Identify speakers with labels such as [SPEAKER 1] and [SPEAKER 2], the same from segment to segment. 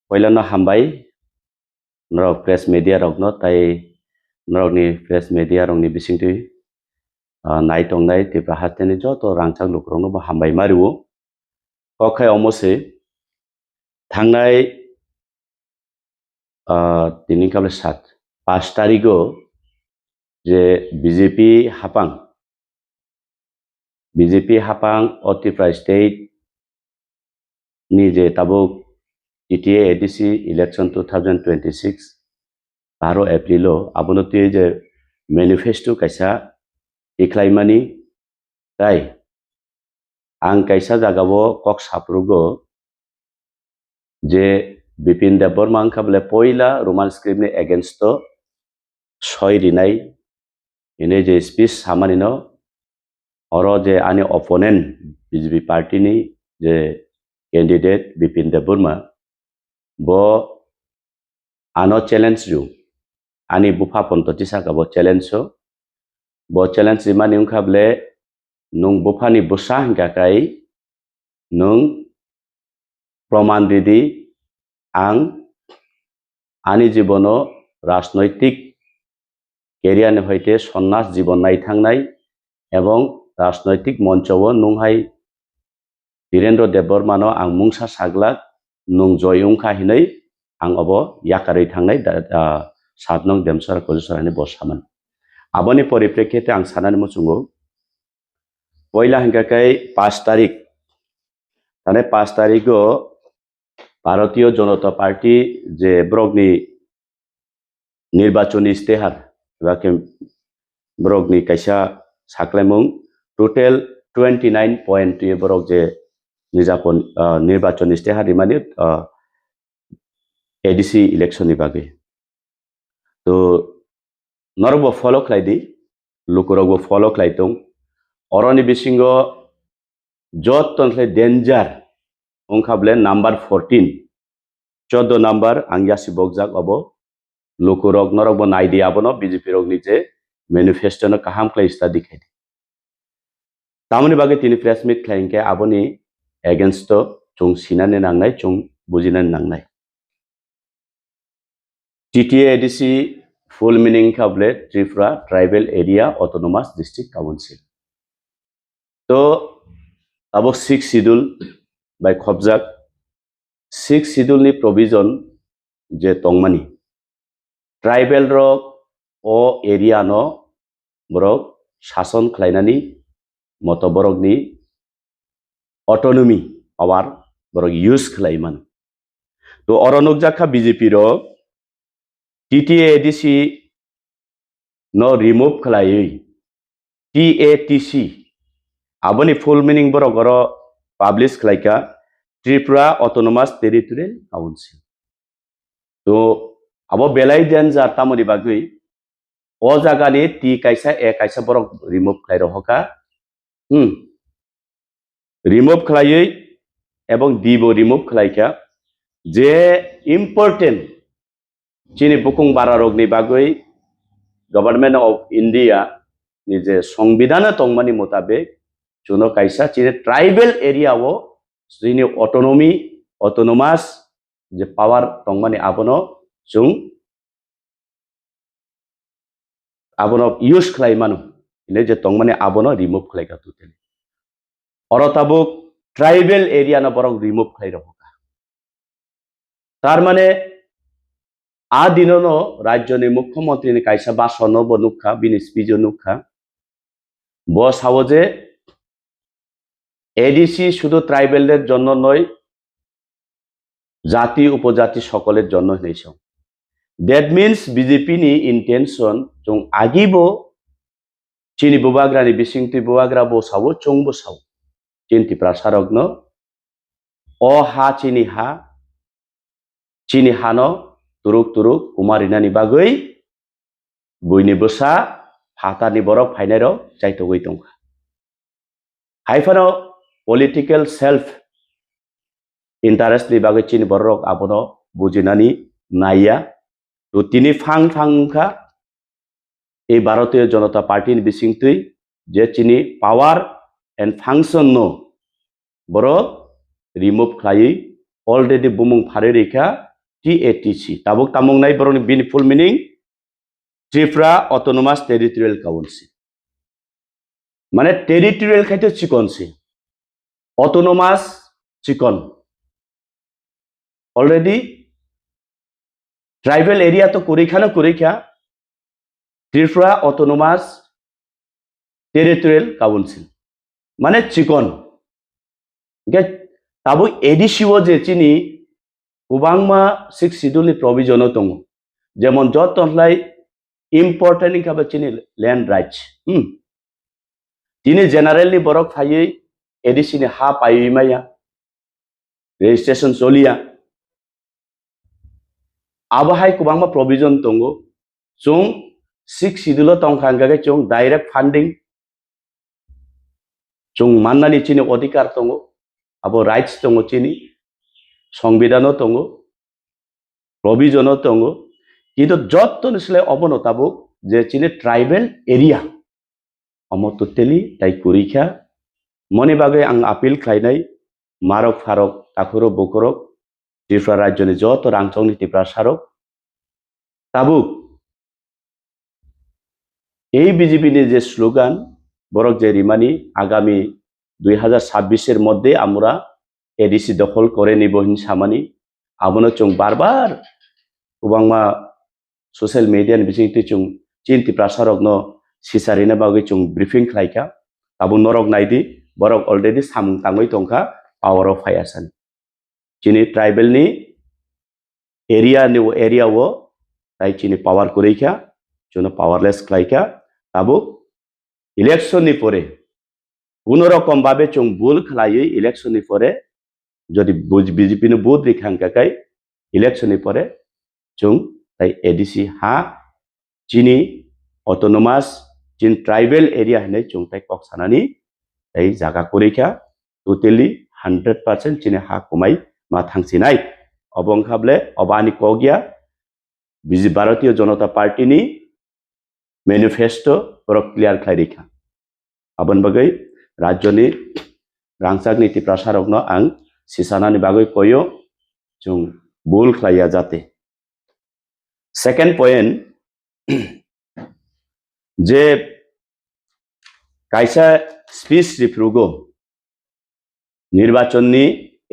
[SPEAKER 1] Poilano hambai norok press media rokno tai norokni press media rokni bisingtui nai tongnai tipra hasteni joto rangchak lukrokno bo hambai mariwo kokai omose thangnai tini kable 5 tarigo je BJP hapang Tripura state ni je tabuk ETA ADC election 2026 12 Aprilo abonoti je manifesto kaisa iklaimani tai ang kaisa jagao kok saprugo je Bipin Debbarma angkable poila Roman script ni against to soi rinai ini je speech samanino oro je ani opponent BJP party ni je candidate Bipin Debbarma bo ano challenge ju ani bufa pontoti saka bo challenge bo challenge mani ungkable nung bufa ni busa hingga kai nung proman didi ang ani jibono রাজনৈতিক career হইতে সন্ন্যাস জীবন নাই থাংনাই এবং রাজনৈতিক মঞ্চও নুংহাই বীরেন্দ্র দেববর্মানো আং মুংসা সাগলাক নুং জয়উংখা হিनै আং of ইয়াকাरै থাংনাই 7 নং দেমসরা কজসরানি বসামান আবনি পরিপ্রেক্ষিতে আং সানানি মুচুঙ্গো পয়লা হিংকাকাই 5 তারিখ তানে 5 তারিখও ভারতীয় জনতা পার্টি যে ব্রগনি নির্বাচনী ইস্তেহার ব্রগনি কাইসা সাকলাইমুং টোটাল 29 পয়েন্ট ব্রগ যে নিজাপন নির্বাচনী ইস্তেহার মানে এডিসি ইলেকশন বাগে তো নরবো ফলো খাইদি লুকুরগো ফলো খাইতং অরনি বিসিঙ্গ যতনলে danger ongkable number 14 14 number angyasi bogjak obo lukurok norok bo naidi abono BJP rok ni je manifesto no kaham klai study khai tamoni bage tini press meet khlainke aboni against to chung sinane nangnai chung bujinan nangnai TTA ADC full meaning kable Tripura Tribal Area Autonomous District Council to abo 6 schedule by khobjak 6 schedule ni provision je tongmani tribal rok o area no borok shason khlainani moto borok ni autonomy power borok use khlaiman to oronok jakha BJP rok TTA ADC no remove khlai TATC aboni full meaning borok oro publish khlaika Tripura Autonomous Territorial Council to abo belai den ja tamoni bagui o jaga ni ti kaisa e kaisa borok remove khlai rohoka remove khlai ebong dibo remove khlaika je important chini bukung bara rok ni bagui Government of India ni je সংবিধানে tongmani motabek chuno kaisa chini tribal area o chini autonomous je power tongmani abono chung abono use khlai manu ine je tongmani abono remove khlai ka tuteli orotabuk tribal area na borok remove khlai roka tar mane adinono rajyoni mukhyamantri ni kaisa basono bonukha bini speech nukha bo sawoje ADC শুধু ট্রাইবেলদের জন্য নয় জাতি উপজাতি সকলের জন্য হইছে that means BJP নি intention জং আগিবো চিনি বুবাগ্রানি বিসিংতি বুবাগ্রা বো সাবো চং বো সাও চিন্তি প্রাসারগ্ন অ হা চিনি হানো তুরুক তুরুক কুমারিনানি বাগৈ বইনি বসা ফাতানি বরক ফাইনারো চাইতো গই দংখা হাইফানো political self interest ni bagai chini borok abono bujinani naya to tini phangkha ei Bharatiya Janata Party ni bisingtui je chini power and function no borok remove khlai already bumung phare rekha TATC tabuk tamung nai borok ni full meaning Tripura Autonomous Territorial Council মানে territorial খাইতে চিকনসি autonomous চিকন already tribal area তো করিখা Tripura autonomous territorial council মানে চিকন তাবো এডিসিও যে চিনি গোबांमा 6 শিডিউলनि provision দङ যেমন যতলাই important হিসাবে চিনি ল্যান্ড রাইটস তিনি জেনারেলি বরক ফাইयै এডিসিनि हा पाइमाया रेजिस्ट्रेशन चलिया आबहाय गोबांमा प्रभिजन दङ जों 6 শিডিউल तंखांगागे जों डाइरेक्ट फंडिंग जों माननानि चिनि अधिकार दङ आबो राइट्स दङ चिनि संविधान दङ प्रभिजन दङ किन्तु जतनसले अबनताबो जे चिनि ट्राइबल एरिया अमतुतेली ताई कुरिखा मनि बागै आं आपिल खालायनाय मारक फारक ताखुरो बकरक त्रिपुरा राज्यनि जत रांचं नीति प्रसारक ताबुक এই বিজেপিनि যে স্লোগান বরক যে রিমানি আগামী 2026 এর মধ্যে আমরা এডিসি দখল করে নিব হিনসামানি আবনো চং বারবার गोबांमा सोशल मीडिया बिथिंति चुं चिन्ति प्रसारक न सिसारिना बागै चुं ब्रीफिंग खालायखा ताबु नरक नायदि बरक अलरेडी साम तांगै तंखा पावर अफ फायासन चिनि ट्राइबल नि एरिया वो ताई चिनि पावर करिखा जोनो पावरलेस खालायखा ताबु इलेक्शन नि परे कोनो रकम भाबे चुं भूल खालायै इलेक्शन नि परे जदि बीजेपी नि बुद रिखांकाकाय इलेक्शन नि परे जों ताई एडिसि हा चिनि ऑटोनोमस चिन ट्राइबल एरिया हने जों ताई कक्सानानि ताई जागा करिखा टोटली 100% चिनि हा कमाय मा थांसिनाय अबंखाबले अबानि कगिया बिजि भारतीय जनता पार्टी नि मैनिफेस्टो पर क्लियर खालायरिखा आबन बगै राज्यनि रांचाक नीति प्रसारक न आं सिसानानि बागै कयो जों भूल खालाया जाते सेकेंड पॉइंट जे कायसा स्पीच रिफ्रुगो निर्वाचन नि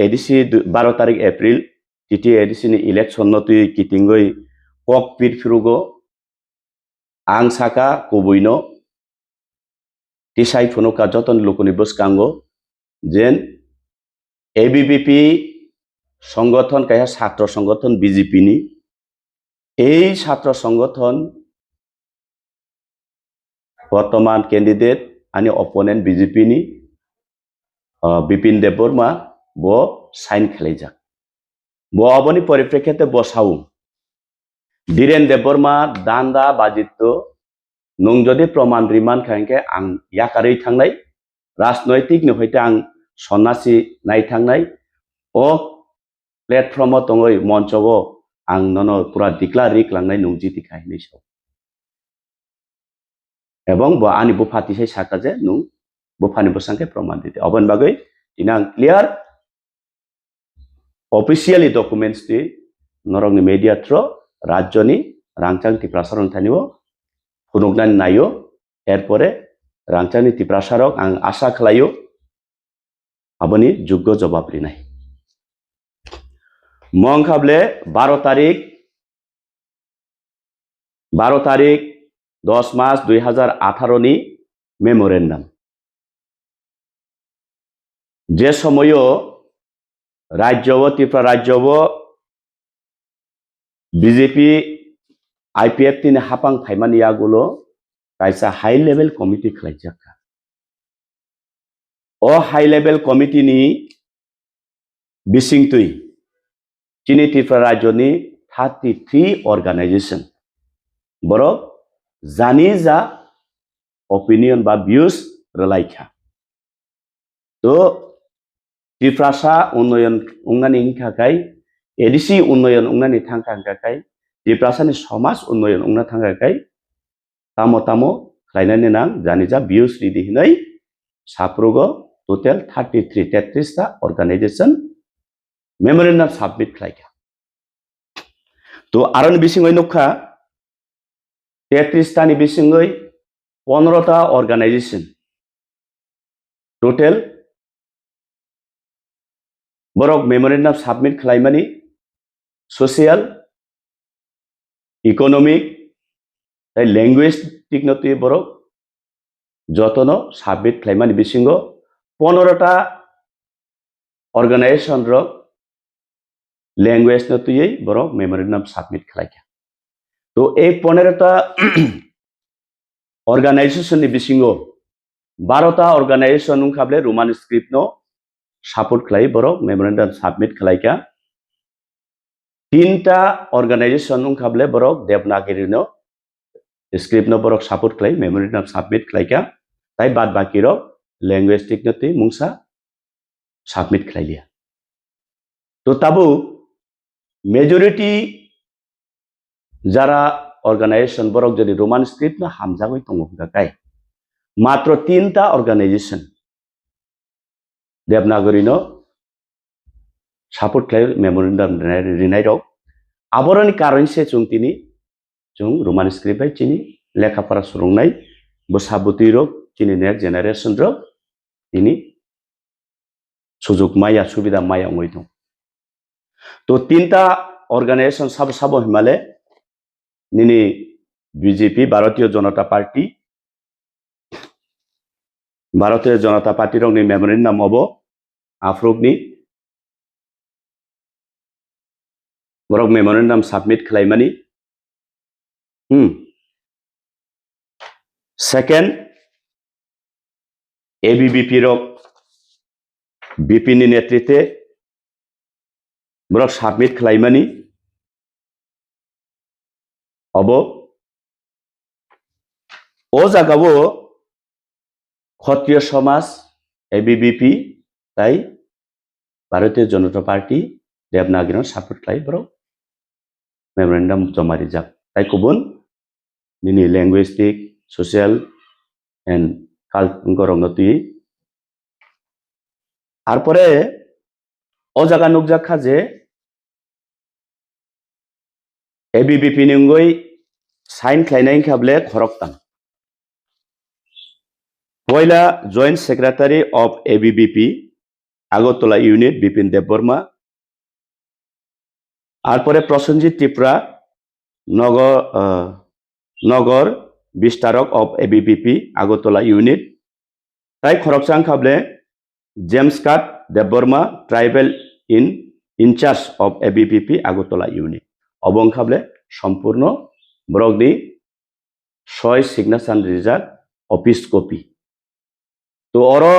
[SPEAKER 1] एडिसि 12 तारिख एप्रिल टीटी एडिसि नि इलेक्शन नतुई किटिंगै कॉकपिट फ्रुगो आं साका कोबुइनो टिसाइ फुनुका जतन लोकनि बसकांगो जेन एबीवीपी संगठन काया छात्र संगठन बीजेपी नि এই ছাত্র সংগঠন বর্তমান ক্যান্ডিডেট আনি অপোনেন্ট বিজেপি নি বিপিন দেববর্মা ব সাইন খালাইজাক ব অবনি পরিপ্রেক্ষিতে বসাও ধীরেন দেববর্মা দান্দা বাজিত নং যদি প্রমাণ রিমান খাইকে আं ইয়াকাरै थांनाय राजनैतिक নহইতে आं सन्यासी नाय थांनाय ओ प्लेटफर्म दङै मঞ্চও आं ननो पूरा डिक्लारिक लांनाय नंजिति खाहिनै सौ एवं बो आनि बो फातिसाय साकाजे नु बो फानि बसांके प्रमाण दिते अबन बागै दिना क्लियर ऑफिशियली डॉक्यूमेंट्स दि नरंनि मीडिया थ्रो राज्यनि रांचां ति प्रसारण थानिबो फुनुगनानि नायो एरपरे रांचांनि ति प्रसारक आं आशा खालायो आबनि योग्य जवाब रिनाय मंखाबले 12 तारीख 10 मार्च 2018 नि मेमोरेंडम जे समय राज्य त्रिपुरा राज्य बीजेपी आईपीएफ तिन हापां फाइमानियागुलो कायसा हाई लेवल कमिटी खालायजाखा ओ हाई लेवल कमिटी नि बिसिंतुई चिनि त्रिपुरा राज्यनि 33 ऑर्गेनाइजेशन बरक जानि जा ओपिनियन बा व्यूज रलायखा तो त्रिपुरासा उन्नयन उंगानि हिंखाखाय एडिसि उन्नयन उंगानि थांखांखाखाय त्रिपुरासानि समाज उन्नयन उंना थांखाखाय तामो तामो खालायनानै नां जानि जा व्यूज रिदि हिनै साफ्रोगो टोटल 33 ता ऑर्गेनाइजेशन मेमोरेंडम सबमिट खालायखा তো আরন বিসিङै নখা 33 টাनि बिसिङै 15টা organisation total Borok memorandum submit খালাইমানি সোশিয়াল ইকোনমিক ল্যাঙ্গুয়েজ টিকনতি বরক যতন সাবমিট খালাইমানি বিसिङ 15টা অর্গানাইজেশন রক ল্যাঙ্গুয়েজ নতুयै বরক মেমোরেন্ডাম সাবমিট খালাইকা তো এই 15টা অর্গানাইজেশনनि बिसिङ 12টা অর্গানাইজেশন খাবলে রোমান স্ক্রিপ্ট নো সাপোর্ট খালাই বরক মেমোরেন্ডাম সাবমিট খালাইকা 3টা অর্গানাইজেশন খাবলে বরক দেবনাগরি নো স্ক্রিপ্ট নো বরক সাপোর্ট খালাই মেমোরেন্ডাম সাবমিট খালাইকা তাই বাদ বাকি রক ল্যাঙ্গুয়েজ টিকনতি মুংসা সাবমিট খালাইলিয়া তো তাবু মেজরিটি যারা অর্গানাইজেশন বরক যদি রোমান স্ক্রিপ্ট না হামজাগৈ তঙ্গকাই মাত্র 3টা অর্গানাইজেশন দেবনাগরি নো সাপোर्ट खालाय मेमोरेंडम रिनाय रक आबरनि कारण से जों रोमान स्क्रिप्ट बाय चिनि लेखाफोरा सुरुंनाय बसाबुति रक चिनि नेक्स्ट जेनारेशन रक इनि सुजुग माया सुबिदा माया ngoi दं तो 3टा ऑर्गेनाइजेशन सब हिमालय निनि बीजेपी भारतीय जनता पार्टी रंगनि मेमोरेंडम अबो आफ्रोगनि बरक मेमोरेंडम साबमिट खालायमानि सेकेंड एबीवीपी रक बीपी नि नेतृत्वे बरक साबमिट खालायमानि अबो ओ जागावो क्षत्रिय समाज एबीवीपी ताई भारतीय जनता पार्टी देवनागरी सापोर्ट खालाय बरक मेमोरेंडम जमा रिजाब ताई गुबुन निनि लैंग्वेस्टिक सोशल एंड कालगरंगति आरपरे ओ जागा नुकजाखा जे एबीवीपी निंगै साइन खालायनाय खाबले खरकतान पयला joint secretary of ABVP Agartala unit Bipin Debbarma आरपरे प्रसन्नजित त्रिपुरा नगर विस्तारक ऑफ एबीवीपी आगरतला यूनिट ताई खरकचां खाबले जेम्स काट Debbarma tribal in-charge of ABVP Agartala unit अबं खाबले सम्पूर्ण ब्रगनि 6 सिग्नेचर रिजार्ट ऑफिस कपि तो अरो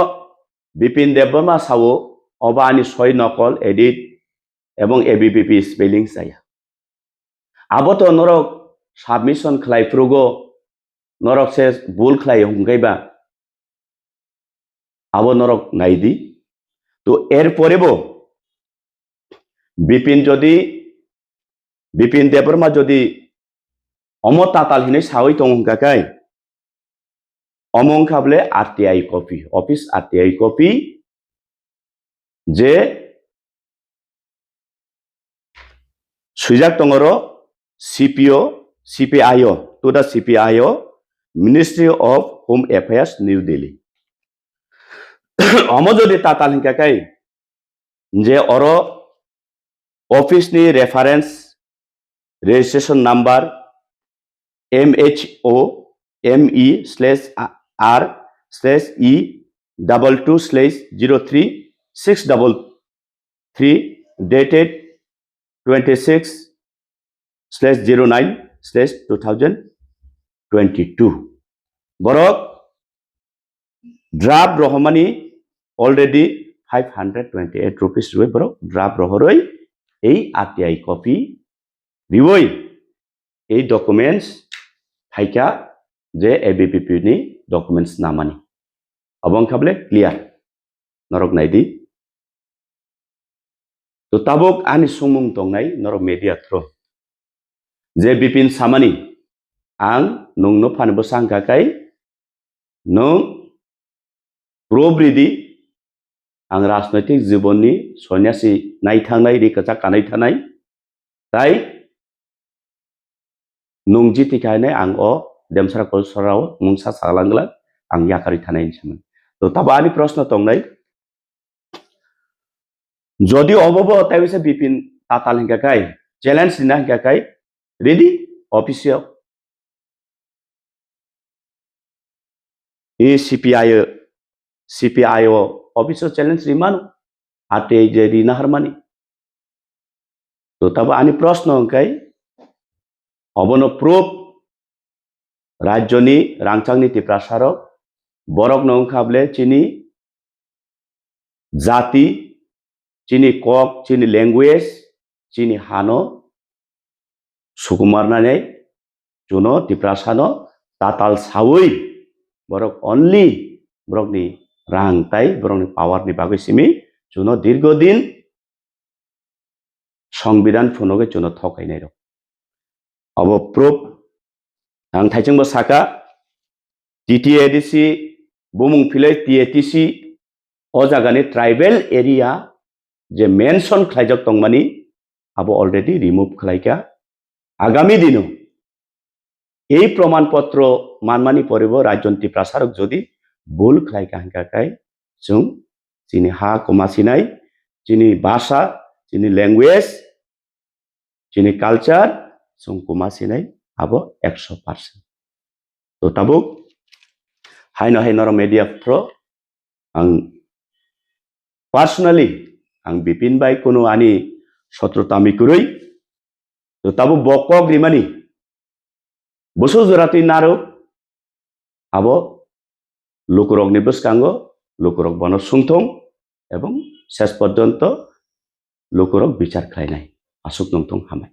[SPEAKER 1] बिपिन देबबर्मा सावो अबानि 6 नकल एडिट एवं एबीवीपी स्पेलिंग जाया आबोतो नरक सबमिशन खालायफ्रुगो नरक से भूल खालाय हुंगाइबा आबो नरक नाइदी तो एर परेबो बिपिन देबबर्मा जदि अमताताल हिनै सावै तंगाकाय अमं खाबले RTI copy office RTI copy जे सुजाक तंगरो CPIO to the CPIO ministry of home affairs New Delhi अमजदि ताताल हिंकाकाय जे अरो ऑफिस नि reference registration number MHO ME/R/E22/03633 dated 26/09/2022 borok draft rohmani already 528 rupees roi borok draft rohoroi ei RTI copy riwoi ei documents हाइका जे ABVP नि documents नामानी अबं खाबले clear नरक नाइदी तो Tabuk आनि सुमुं तंनाय नरक मीडिया थ्रो जे बिपिन सामानी आं नोंनो फानबो सांगाखाय नों प्रोब्रिदि आं राजनैतिक जीवननि सन्यासी नायथांनाय रिकाचा कानाय थानाय ताई nungji tikai ang o demsara kolsorao mungsa saglangla ang yakari thanai saman to tabo ani proshno tongnai jodi obobo taibise bipin tatal hingkakai challenge dina hingkakai ready officio e CPIO officio challenge rimanu ate je rina harmani to tabo ani proshno hingkai obono proof Rajyoni rangchangni tiprasarok borok nongkable chini jati chini kok chini language chini hano sukumarnane juno tiprasano tatal sawi borok only borok ni rangtai borok ni power ni bagui simi juno dirgodin সংবিধান ফুনগে juno thokainai rok abo proof ang thaijingbo saka TTADC bumung philai TATC o jagani tribal area je mention khlaijak tongmani abo already remove khlaika agami dino ei promanpotro manmani poribo rajyonti prasarok jodi bul khlaika hingkakai jung chini ha komasinai chini bhasha chini language chini culture jung komasinai abo 100% to tabuk haino media pro ang personally ang bipin bai kuno ani sotrotami kurui to tabu bokok rimani bosu jorati naro abo lukurok ni boskango lukurok bono sungthong ebong শেষ পর্যন্ত lukurok bichar khlainai asuk nongthong hamai